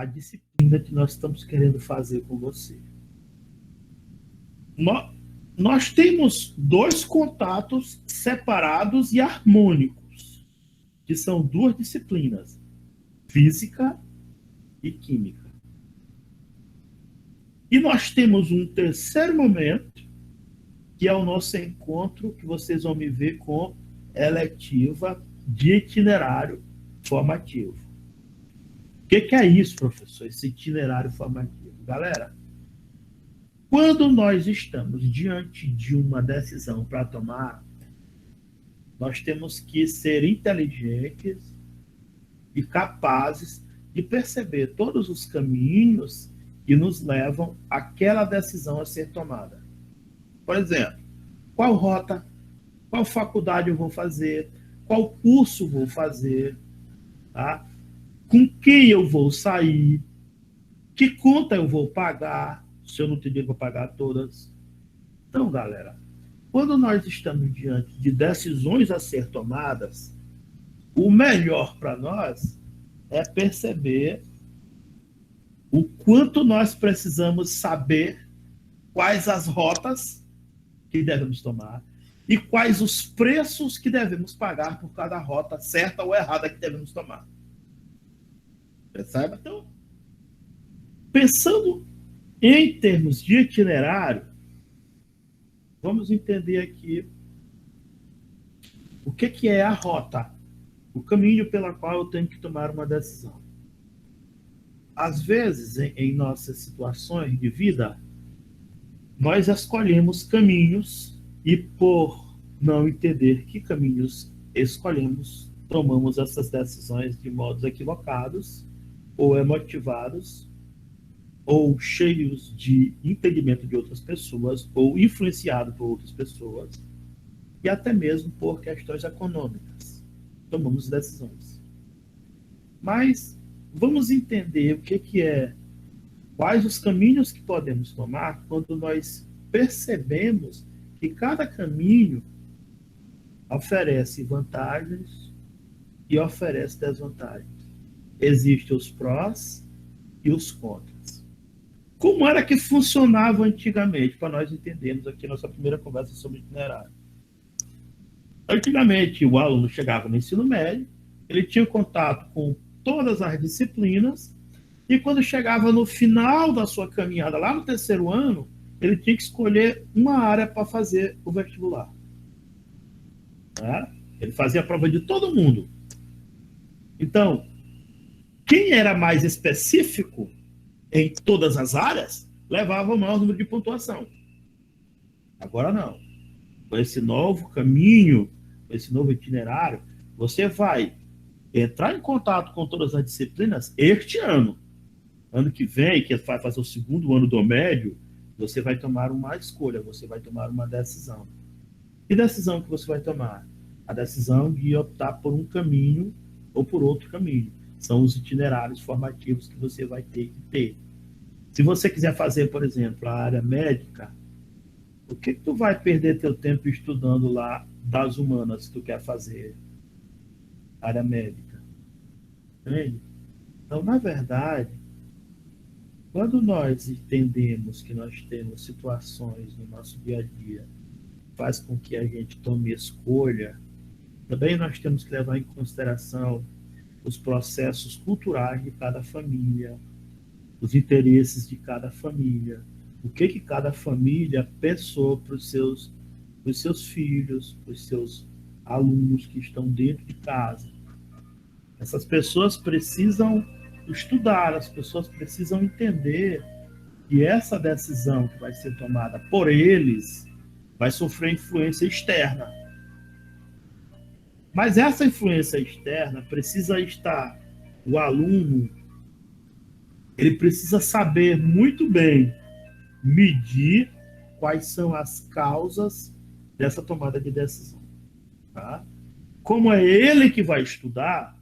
a disciplina que nós estamos querendo fazer com você. Nós temos dois contatos separados e harmônicos, que são duas disciplinas, física e química. E nós temos um terceiro momento, que é o nosso encontro, que vocês vão me ver com eletiva de itinerário formativo. O que é isso, professor, esse itinerário formativo? Galera, quando nós estamos diante de uma decisão para tomar, nós temos que ser inteligentes e capazes de perceber todos os caminhos que nos levam àquela decisão a ser tomada. Por exemplo, qual rota, qual faculdade eu vou fazer, qual curso vou fazer, tá? Com quem eu vou sair, que conta eu vou pagar, se eu não tenho dinheiro para pagar todas. Então, galera, quando nós estamos diante de decisões a ser tomadas, o melhor para nós é perceber o quanto nós precisamos saber quais as rotas que devemos tomar e quais os preços que devemos pagar por cada rota certa ou errada que devemos tomar. Percebe? Então, pensando em termos de itinerário, vamos entender aqui o que é a rota, o caminho pela qual eu tenho que tomar uma decisão. Às vezes, em nossas situações de vida, nós escolhemos caminhos e, por não entender que caminhos escolhemos, tomamos essas decisões de modos equivocados, ou emotivados, ou cheios de impedimento de outras pessoas, ou influenciados por outras pessoas, e até mesmo por questões econômicas. Tomamos decisões. Mas vamos entender o que é, quais os caminhos que podemos tomar quando nós percebemos que cada caminho oferece vantagens e oferece desvantagens. Existem os prós e os contras. Como era que funcionava antigamente, para nós entendermos aqui nossa primeira conversa sobre itinerário? Antigamente, o aluno chegava no ensino médio, ele tinha contato com todas as disciplinas, e quando chegava no final da sua caminhada, lá no terceiro ano, ele tinha que escolher uma área para fazer o vestibular. Tá? Ele fazia a prova de todo mundo. Então, quem era mais específico em todas as áreas, levava o maior número de pontuação. Agora não. Com esse novo caminho, com esse novo itinerário, você vai entrar em contato com todas as disciplinas este ano. Ano que vem, que vai fazer o segundo ano do médio, você vai tomar uma escolha, você vai tomar uma decisão. Que decisão que você vai tomar? A decisão de optar por um caminho ou por outro caminho. São os itinerários formativos que você vai ter que ter. Se você quiser fazer, por exemplo, a área médica, o que tu vai perder teu tempo estudando lá das humanas que tu quer fazer? Área médica. Entende? Então, na verdade, quando nós entendemos que nós temos situações no nosso dia a dia que faz com que a gente tome escolha, também nós temos que levar em consideração os processos culturais de cada família, os interesses de cada família, o que cada família pensou para os seus filhos, para os seus alunos que estão dentro de casa. Essas pessoas precisam estudar, as pessoas precisam entender que essa decisão que vai ser tomada por eles vai sofrer influência externa. Mas essa influência externa precisa estar, o aluno, ele precisa saber muito bem medir quais são as causas dessa tomada de decisão. Tá? Como é ele que vai estudar,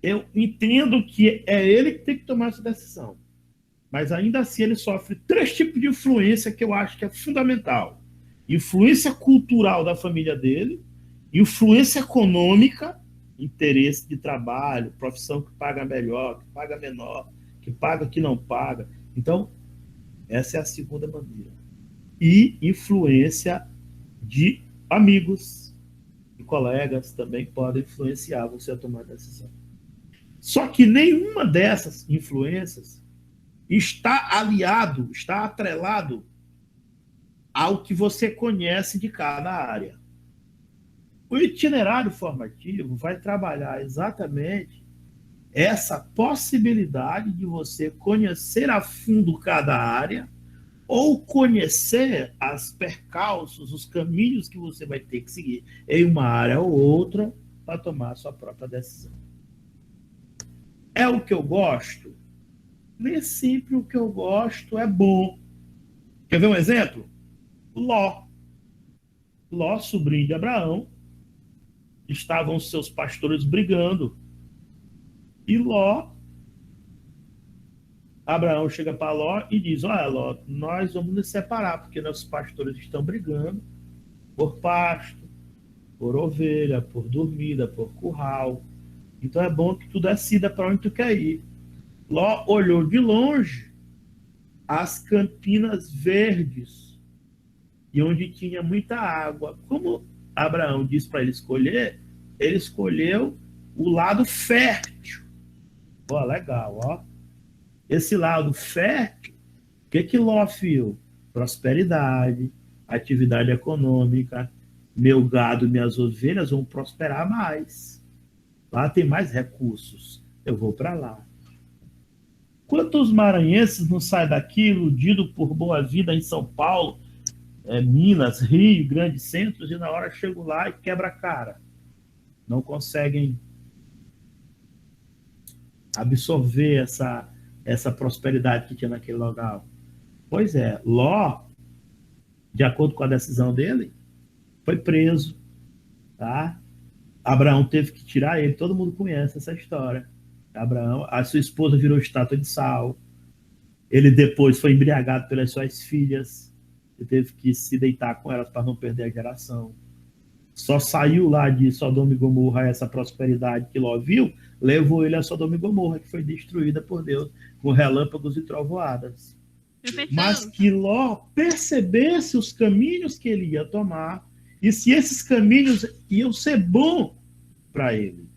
eu entendo que é ele que tem que tomar essa decisão. Mas ainda assim ele sofre 3 tipos de influência que eu acho que é fundamental. Influência cultural da família dele, influência econômica interesse de trabalho, profissão que paga melhor, que paga menor, que paga, que não paga. Então, essa é a segunda maneira. E influência de amigos e colegas também podem influenciar você a tomar decisão. Só que nenhuma dessas influências está aliado, está atrelado ao que você conhece de cada área. O itinerário formativo vai trabalhar exatamente essa possibilidade de você conhecer a fundo cada área ou conhecer as percalços, os caminhos que você vai ter que seguir em uma área ou outra para tomar a sua própria decisão. É o que eu gosto? Nem sempre o que eu gosto é bom. Quer ver um exemplo? Ló. Ló, sobrinho de Abraão, estavam os seus pastores brigando. E Ló, Abraão chega para Ló e diz: olha, Ló, nós vamos nos separar, porque nossos pastores estão brigando por pasto, por ovelha, por dormida, por curral. Então é bom que tu decida para onde tu quer ir. Ló olhou de longe as campinas verdes e onde tinha muita água. Como Abraão disse para ele escolheu o lado fértil. Ó, legal, ó. Esse lado fértil, o que Ló viu? Prosperidade, atividade econômica, meu gado, minhas ovelhas vão prosperar mais. Lá tem mais recursos, eu vou para lá. Quantos maranhenses não saem daqui iludido por boa vida em São Paulo, Minas, Rio, grandes centros, e na hora chegam lá e quebra a cara. Não conseguem absorver essa prosperidade que tinha naquele local. Pois é, Ló, de acordo com a decisão dele, foi preso, tá? Abraão teve que tirar ele, todo mundo conhece essa história. Abraão, a sua esposa virou estátua de sal, ele depois foi embriagado pelas suas filhas, ele teve que se deitar com elas para não perder a geração. Só saiu lá de Sodoma e Gomorra essa prosperidade que Ló viu, levou ele a Sodoma e Gomorra, que foi destruída por Deus com relâmpagos e trovoadas. Mas que Ló percebesse os caminhos que ele ia tomar e se esses caminhos iam ser bons para ele.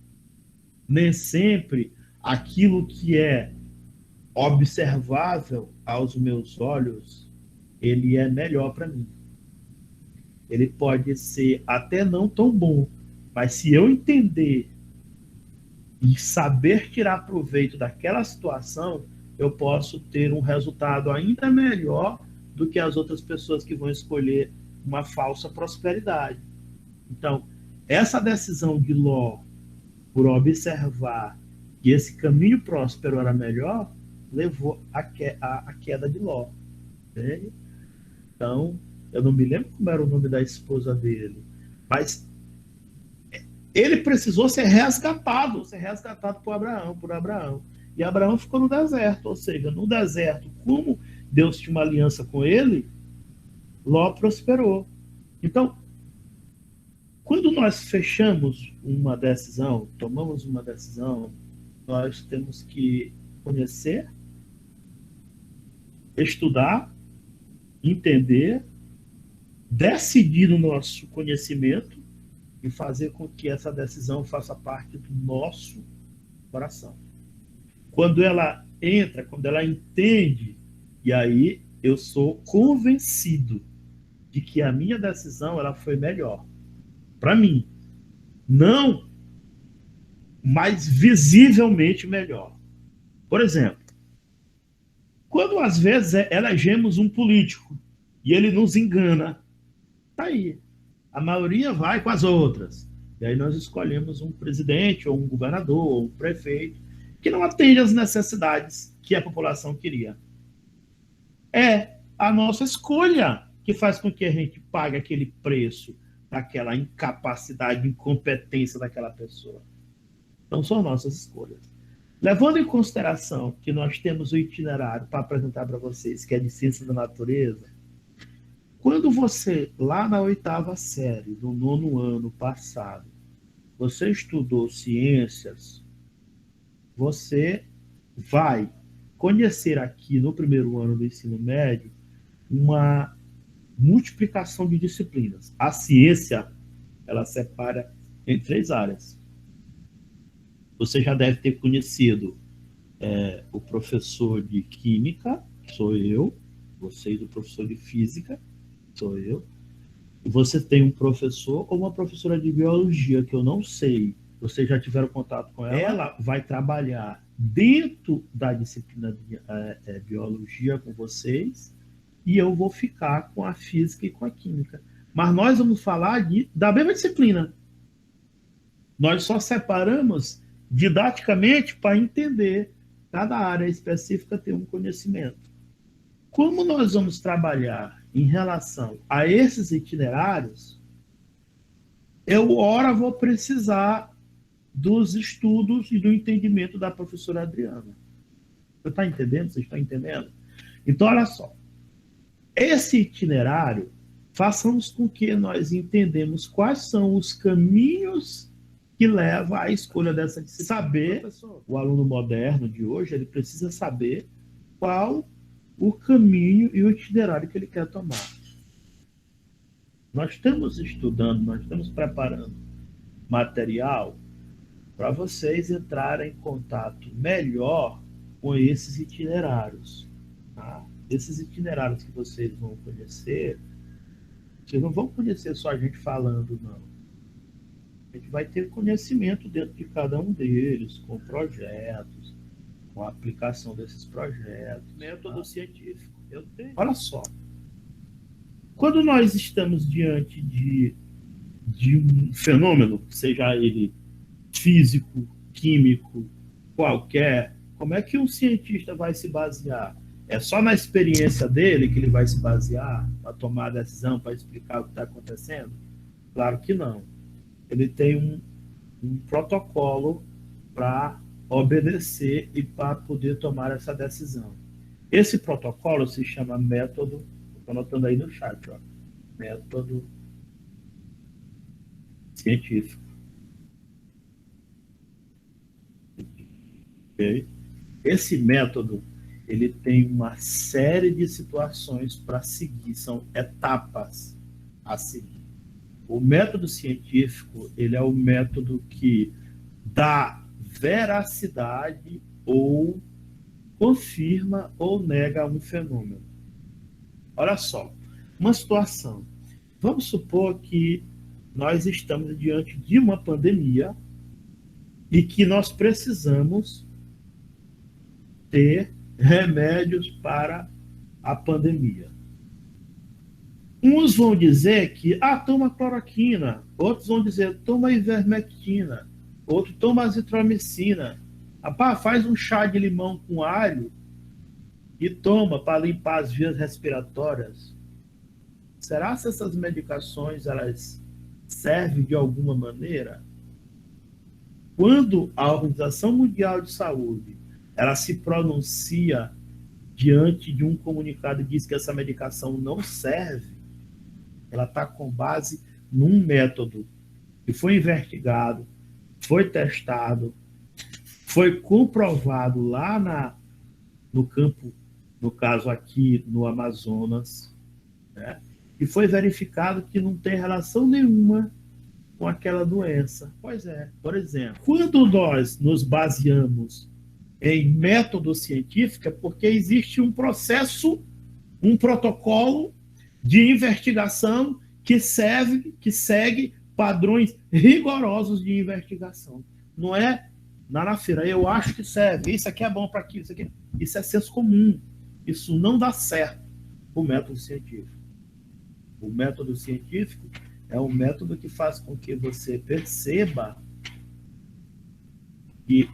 Nem sempre aquilo que é observável aos meus olhos, ele é melhor para mim. Ele pode ser até não tão bom, mas se eu entender e saber tirar proveito daquela situação, eu posso ter um resultado ainda melhor do que as outras pessoas que vão escolher uma falsa prosperidade. Então, essa decisão de Ló, por observar que esse caminho próspero era melhor, levou à queda de Ló. Entende? Então, eu não me lembro como era o nome da esposa dele, mas ele precisou ser resgatado por Abraão. E Abraão ficou no deserto, ou seja, no deserto, como Deus tinha uma aliança com ele, Ló prosperou. Então, quando nós fechamos uma decisão, tomamos uma decisão, nós temos que conhecer, estudar, entender, decidir no nosso conhecimento e fazer com que essa decisão faça parte do nosso coração. Quando ela entra, quando ela entende, e aí eu sou convencido de que a minha decisão ela foi melhor para mim, não mais visivelmente melhor. Por exemplo, quando às vezes elegemos um político e ele nos engana, tá aí. A maioria vai com as outras. E aí nós escolhemos um presidente, ou um governador, ou um prefeito, que não atende às necessidades que a população queria. É a nossa escolha que faz com que a gente pague aquele preço daquela incapacidade, incompetência daquela pessoa. Então são nossas escolhas. Levando em consideração que nós temos o itinerário para apresentar para vocês, que é de ciência da natureza, quando você, lá na 8ª série, do 9º ano passado, você estudou ciências, você vai conhecer aqui no primeiro ano do ensino médio uma multiplicação de disciplinas. A ciência, ela separa em 3 áreas. Você já deve ter conhecido o professor de química, que sou eu, vocês o professor de física, sou eu, e você tem um professor ou uma professora de biologia, que eu não sei, vocês já tiveram contato com ela? Ela vai trabalhar dentro da disciplina de biologia com vocês, e eu vou ficar com a física e com a química. Mas nós vamos falar da mesma disciplina. Nós só separamos didaticamente para entender. Cada área específica tem um conhecimento. Como nós vamos trabalhar em relação a esses itinerários, eu, ora, vou precisar dos estudos e do entendimento da professora Adriana. Você está entendendo? Vocês estão entendendo? Então, olha só. Esse itinerário, façamos com que nós entendamos quais são os caminhos que levam à escolha dessa disciplina. Saber, o aluno moderno de hoje, ele precisa saber qual o caminho e o itinerário que ele quer tomar. Nós estamos estudando, nós estamos preparando material para vocês entrarem em contato melhor com esses itinerários. Tá? Esses itinerários que vocês vão conhecer, vocês não vão conhecer só a gente falando, não. A gente vai ter conhecimento dentro de cada um deles, com projetos, com a aplicação desses projetos. Método científico. Eu tenho. Olha só. Quando nós estamos diante de um fenômeno, seja ele físico, químico, qualquer, como é que um cientista vai se basear? É só na experiência dele que ele vai se basear para tomar a decisão, para explicar o que está acontecendo? Claro que não. Ele tem um protocolo para obedecer e para poder tomar essa decisão. Esse protocolo se chama método, estou anotando aí no chat, ó, método científico. Okay? Esse método, ele tem uma série de situações para seguir, são etapas a seguir. O método científico, ele é o método que dá veracidade ou confirma ou nega um fenômeno. Olha só, uma situação. Vamos supor que nós estamos diante de uma pandemia e que nós precisamos ter remédios para a pandemia. Uns vão dizer que, toma cloroquina. Outros vão dizer, toma ivermectina. Outro, toma azitromicina. Rapaz, faz um chá de limão com alho e toma para limpar as vias respiratórias. Será que essas medicações, elas servem de alguma maneira? Quando a Organização Mundial de Saúde ela se pronuncia diante de um comunicado e diz que essa medicação não serve, ela está com base num método que foi investigado, foi testado, foi comprovado lá no campo, no caso aqui no Amazonas, né? E foi verificado que não tem relação nenhuma com aquela doença. Pois é, por exemplo, quando nós nos baseamos em método científico, é porque existe um processo, um protocolo de investigação que segue padrões rigorosos de investigação. Não é na feira, eu acho que serve, isso aqui é bom para aquilo, isso é senso comum. Isso não dá certo o método científico. O método científico é um método que faz com que você perceba que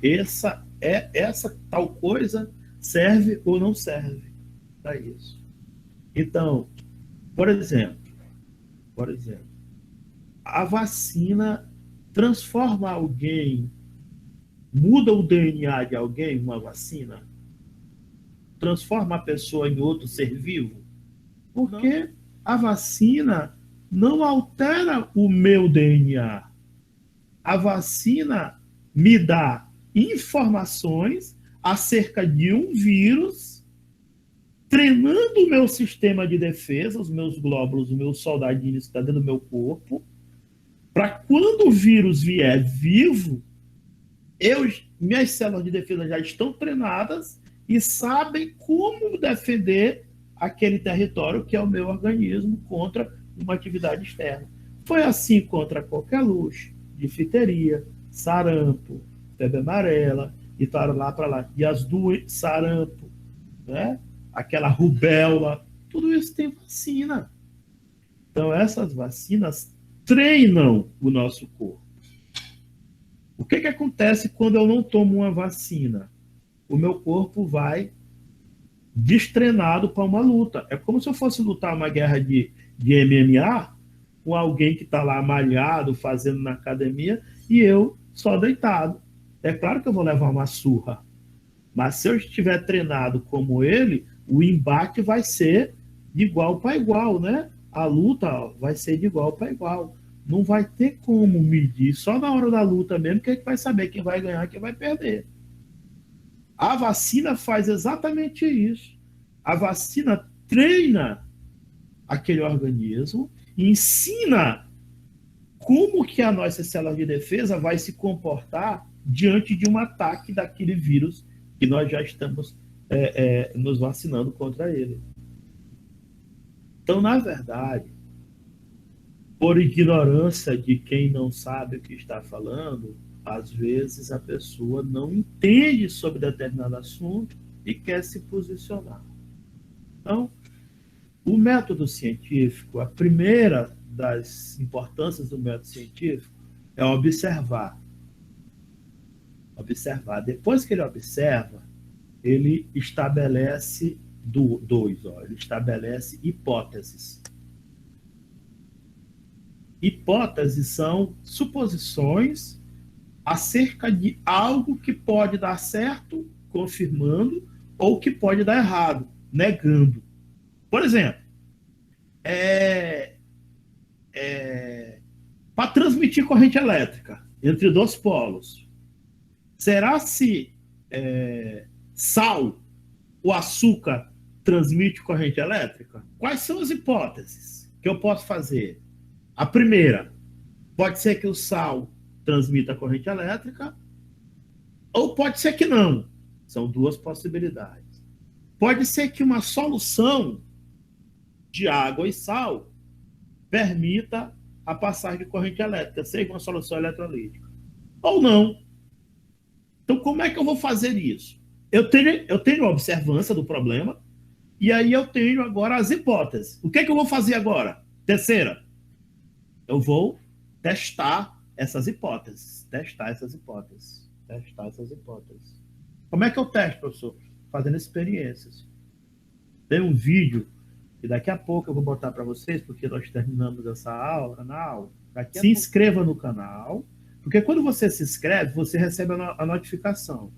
essa tal coisa serve ou não serve para isso. Então, por exemplo, a vacina transforma alguém, muda o DNA de alguém, uma vacina, transforma a pessoa em outro ser vivo, porque a vacina não altera o meu DNA. A vacina me dá informações acerca de um vírus, treinando o meu sistema de defesa, os meus glóbulos, os meus soldadinhos que estão dentro do meu corpo, para quando o vírus vier vivo, minhas células de defesa já estão treinadas e sabem como defender aquele território que é o meu organismo contra uma atividade externa. Foi assim contra qualquer luxo, difteria, sarampo, febre amarela, e tal, lá para lá. E as duas, sarampo, né? Aquela rubéola, tudo isso tem vacina. Então, essas vacinas treinam o nosso corpo. O que acontece quando eu não tomo uma vacina? O meu corpo vai destreinado para uma luta. É como se eu fosse lutar uma guerra de MMA com alguém que está lá malhado, fazendo na academia, e eu só deitado. É claro que eu vou levar uma surra, mas se eu estiver treinado como ele, o embate vai ser de igual para igual, né? A luta vai ser de igual para igual. Não vai ter como medir, só na hora da luta mesmo que a gente vai saber quem vai ganhar e quem vai perder. A vacina faz exatamente isso. A vacina treina aquele organismo, ensina como que a nossa célula de defesa vai se comportar diante de um ataque daquele vírus que nós já estamos nos vacinando contra ele. Então, na verdade, por ignorância de quem não sabe o que está falando, às vezes a pessoa não entende sobre determinado assunto e quer se posicionar. Então, o método científico, a primeira das importâncias do método científico é observar. Observar. Depois que ele observa, ele estabelece ele estabelece hipóteses. Hipóteses são suposições acerca de algo que pode dar certo, confirmando, ou que pode dar errado, negando. Por exemplo, para transmitir corrente elétrica entre dois polos, será se sal ou açúcar transmite corrente elétrica? Quais são as hipóteses que eu posso fazer? A primeira, pode ser que o sal transmita corrente elétrica, ou pode ser que não. São duas possibilidades. Pode ser que uma solução de água e sal permita a passagem de corrente elétrica, seja uma solução eletrolítica. Ou não. Então, como é que eu vou fazer isso? Eu tenho a observância do problema, e aí eu tenho agora as hipóteses. O que eu vou fazer agora? Terceira, eu vou testar essas hipóteses. Como é que eu testo, professor? Fazendo experiências. Tem um vídeo que daqui a pouco eu vou botar para vocês, porque nós terminamos essa aula. Se inscreva no canal, porque quando você se inscreve, você recebe a notificação.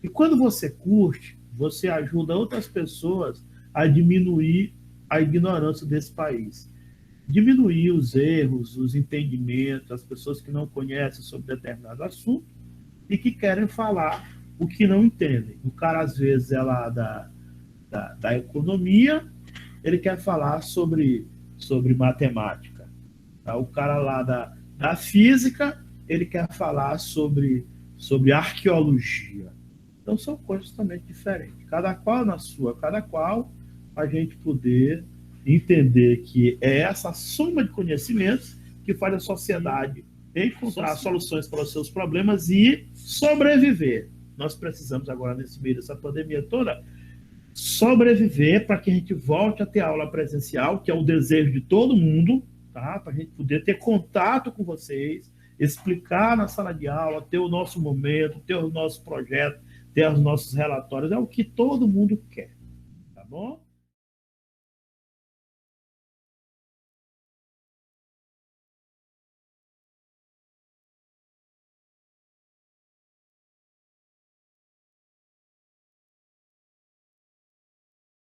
E quando você curte, você ajuda outras pessoas a diminuir a ignorância desse país. Diminuir os erros, os entendimentos, as pessoas que não conhecem sobre determinado assunto e que querem falar o que não entendem. O cara, às vezes, é lá da economia, ele quer falar sobre matemática. Tá? O cara lá da física, ele quer falar sobre arqueologia. Então, são coisas totalmente diferentes. Cada qual na sua, cada qual a gente poder entender que é essa soma de conhecimentos que faz a sociedade encontrar soluções para os seus problemas e sobreviver. Nós precisamos agora, nesse meio dessa pandemia toda, sobreviver para que a gente volte a ter aula presencial, que é o desejo de todo mundo, tá? Para a gente poder ter contato com vocês, explicar na sala de aula, ter o nosso momento, ter o nosso projeto, ter os nossos relatórios, é o que todo mundo quer, tá bom?